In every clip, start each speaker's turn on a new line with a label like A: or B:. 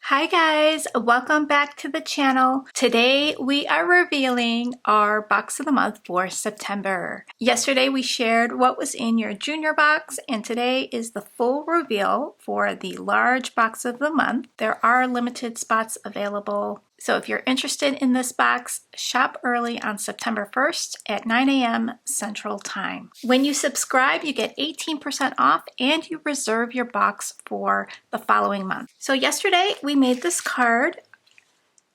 A: Hi guys, welcome back to the channel. Today we are revealing our box of the month for September. Yesterday we shared what was in your junior box, and today is the full reveal for the large box of the month. There are limited spots available, so if you're interested in this box, shop early on September 1st at 9 a.m. Central Time. When you subscribe, you get 18% off and you reserve your box for the following month. So yesterday we made this card.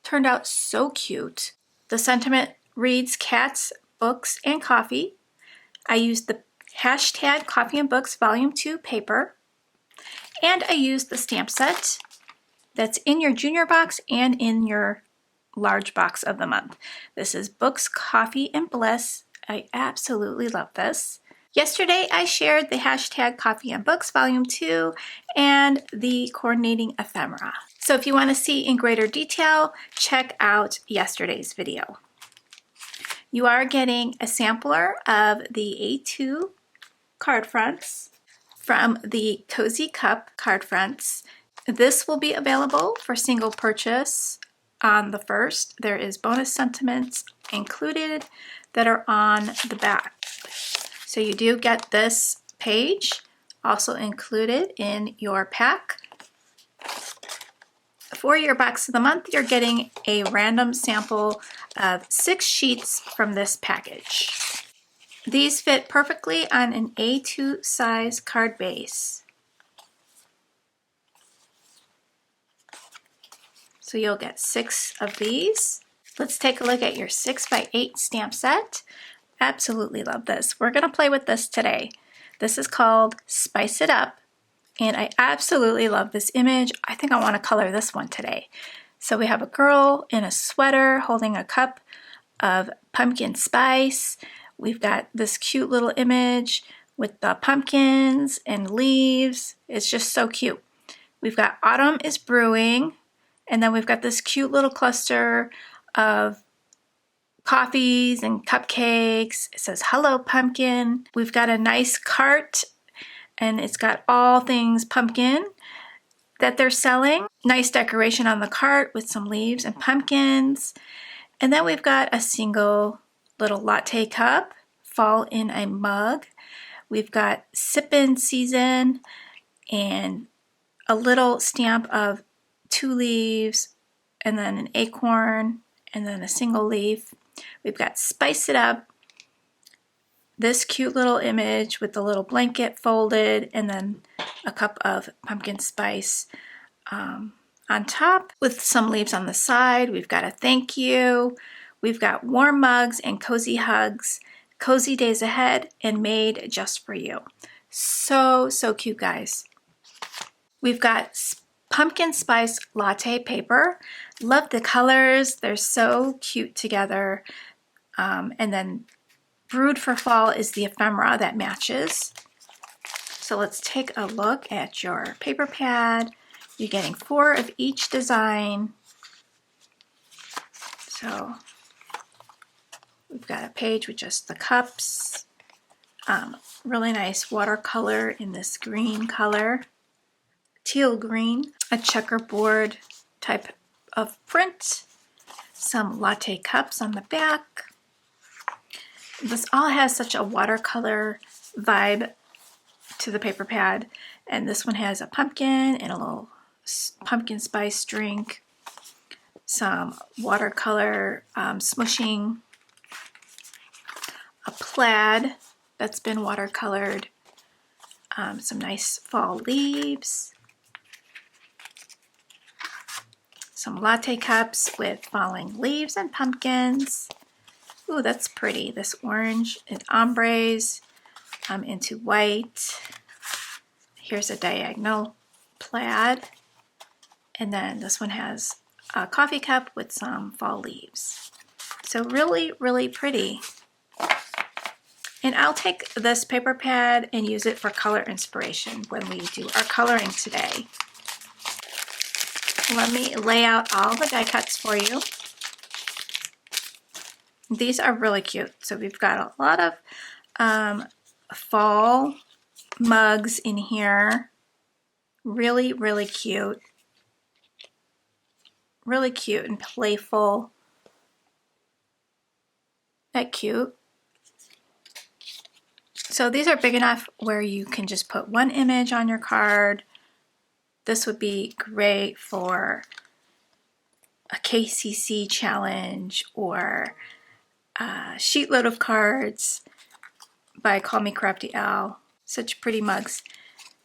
A: Turned out so cute. The sentiment reads cats, books, and coffee. I used the hashtag Coffee and Books Volume 2 paper, and I used the stamp set that's in your junior box and in your large box of the month. This is Books, Coffee, and Bliss. I absolutely love this. Yesterday I shared the hashtag Coffee and Books Volume 2 and the coordinating ephemera. So if you want to see in greater detail, check out yesterday's video. You are getting a sampler of the A2 card fronts from the Cozy Cup card fronts. This will be available for single purchase on the 1st. There is bonus sentiments included that are on the back. So you do get this page also included in your pack. For your box of the month, you're getting a random sample of 6 sheets from this package. These fit perfectly on an A2 size card base. So you'll get 6 of these. Let's take a look at your 6x8 stamp set. Absolutely love this. We're going to play with this today. This is called Spice It Up, and I absolutely love this image. I think I want to color this one today. So we have a girl in a sweater holding a cup of pumpkin spice. We've got this cute little image with the pumpkins and leaves. It's just so cute. We've got Autumn is Brewing, and then we've got this cute little cluster of coffees and cupcakes. It says hello pumpkin. We've got a nice cart and it's got all things pumpkin that they're selling. Nice decoration on the cart with some leaves and pumpkins. And then we've got a single little latte cup, fall in a mug. We've got sippin' season and a little stamp of 2 leaves and then an acorn and then a single leaf. We've got Spice It Up, this cute little image with the little blanket folded, and then a cup of pumpkin spice on top with some leaves on the side. We've got a thank you. We've got warm mugs and cozy hugs, cozy days ahead, and made just for you. So cute, guys. We've got pumpkin spice latte paper. Love the colors. They're so cute together. And then Brewed for Fall is the ephemera that matches. So let's take a look at your paper pad. You're getting 4 of each design. So we've got a page with just the cups. Really nice watercolor in this green color. Teal green. A checkerboard type of print. Some latte cups on the back. This all has such a watercolor vibe to the paper pad, and this one has a pumpkin and a little pumpkin spice drink, some watercolor smushing, a plaid that's been watercolored, some nice fall leaves, some latte cups with falling leaves and pumpkins. Ooh, that's pretty. This orange and ombres into white. Here's a diagonal plaid. And then this one has a coffee cup with some fall leaves. So really pretty. And I'll take this paper pad and use it for color inspiration when we do our coloring today. Let me lay out all the die cuts for you. These are really cute. So we've got a lot of fall mugs in here. Really cute. really cute and playful. That cute. So these are big enough where you can just put one image on your card. This would be great for a KCC challenge or a sheet load of cards by Call Me Crafty Al. Such pretty mugs.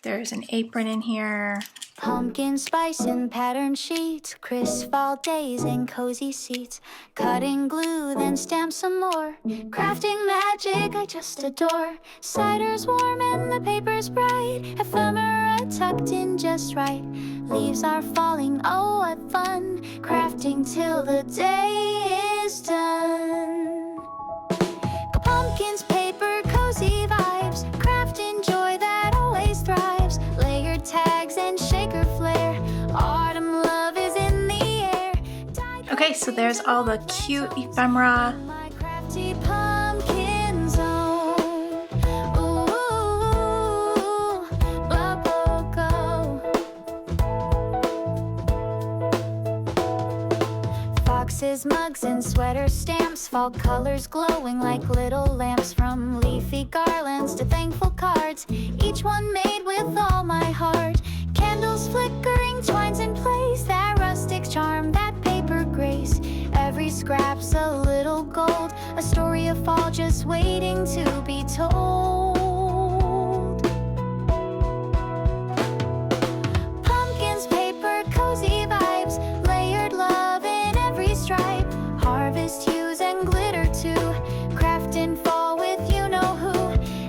A: There's an apron in here.
B: Pumpkin spice and pattern sheets, crisp fall days and cozy seats. Cutting glue, then stamp some more. Crafting magic I just adore. Cider's warm and the paper's bright. Ephemera tucked in just right. Leaves are falling, oh what fun. Crafting till the day is done. Pumpkins, paper, cozy vibes. Crafting joy that always thrives. Layered tags and shaker flair. Autumn love is in the air.
A: Okay, so there's all the cute ephemera.
B: My crafty pumpkin zone. Ooh, blah, blah, go. Foxes, mugs, and sweater stamps. Fall colors glowing like little lamps. From leafy garlands to thankful cards. Each one made with all my heart. Candles flickering, twines in place. That rustic charm, that paper grace. Every scrap's a little gold. A story of fall just waiting to be told. Pumpkins, paper, cozy vibes. Layered love in every stripe. Harvest hues and glitter too. Craft and fall with you know who.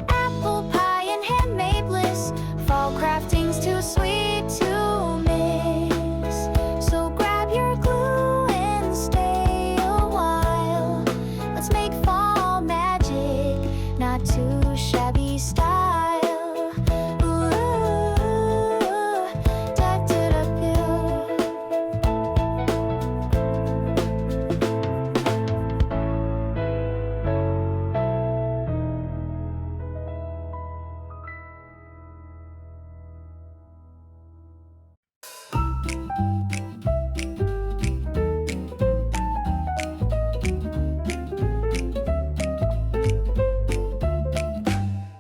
B: Apple pie and handmade bliss. Fall crafting's too sweet to miss. So grab your glue and stay a while. Let's make fall magic, not too shabby style. Ooh, da da da da.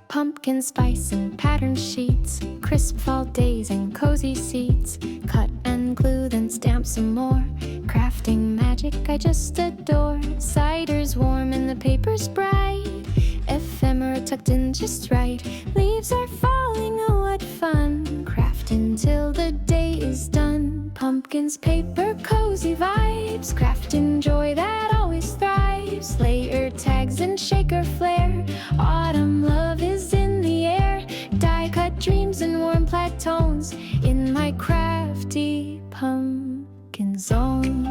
B: Pumpkin spice and pattern sheets, crisp fall days and cozy seats. Cut and glue, then stamp some more. Crafting magic I just adore. Cider's warm and the paper's bright. Ephemera tucked in just right. Leaves are falling, oh what fun. Crafting till the day is done. Pumpkins, paper, cozy vibes. Crafting joy that always thrives. Layer tags and shaker flair. Autumn love is in the air. Die cut dreams and warm plaid tones. In my crafty pumpkin zone.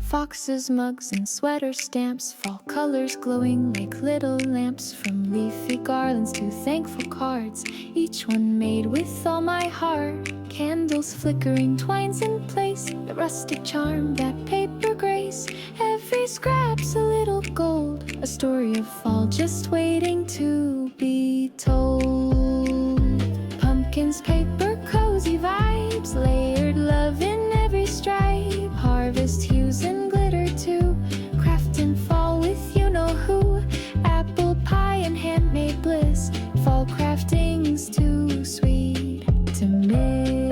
B: Foxes, mugs, and sweater stamps. Fall colors glowing like little lamps. From leafy garlands to thankful cards. Each one made with all my heart. Candles flickering, twines in place. The rustic charm, that paper grace. Every scrap's a little gold. A story of fall just waiting to be told. Pumpkins, paper, cozy vibes. Layered love in every stripe. Harvest hues and glitter too. Craft and fall with you know who. Apple pie and handmade bliss. Fall crafting's too sweet to miss.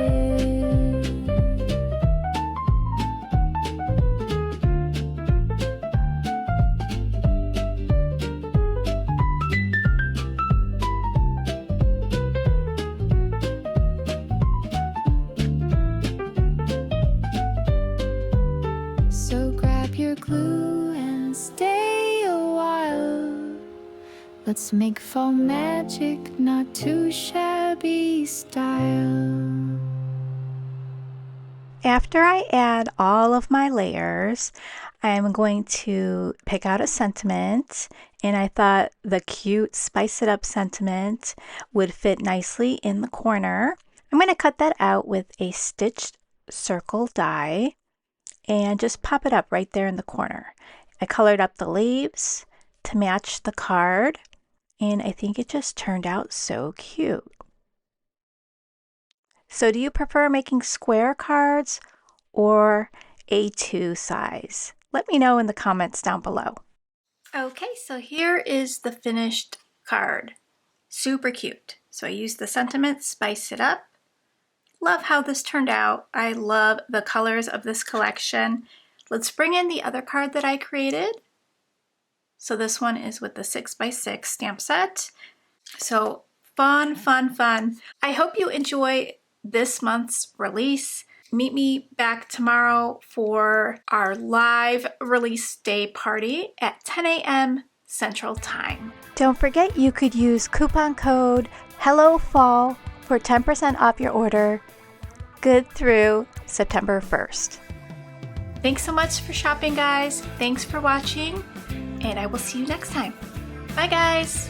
B: So grab your glue and stay a while. Let's make fall magic, not too shabby style.
A: After I add all of my layers, I'm going to pick out a sentiment, and I thought the cute Spice It Up sentiment would fit nicely in the corner. I'm going to cut that out with a stitched circle die and just pop it up right there in the corner. I colored up the leaves to match the card, and I think it just turned out so cute. So do you prefer making square cards or A2 size? Let me know in the comments down below. Okay, so here is the finished card. Super cute. So I used the sentiment, spice it up. Love how this turned out. I love the colors of this collection. Let's bring in the other card that I created. So this one is with the 6x6 stamp set. So fun, fun, fun. I hope you enjoy this month's release. Meet me back tomorrow for our live release day party at 10 a.m. Central Time. Don't forget you could use coupon code HELLOFALL for 10% off your order, good through September 1st. Thanks so much for shopping, guys. Thanks for watching, and I will see you next time. Bye, guys.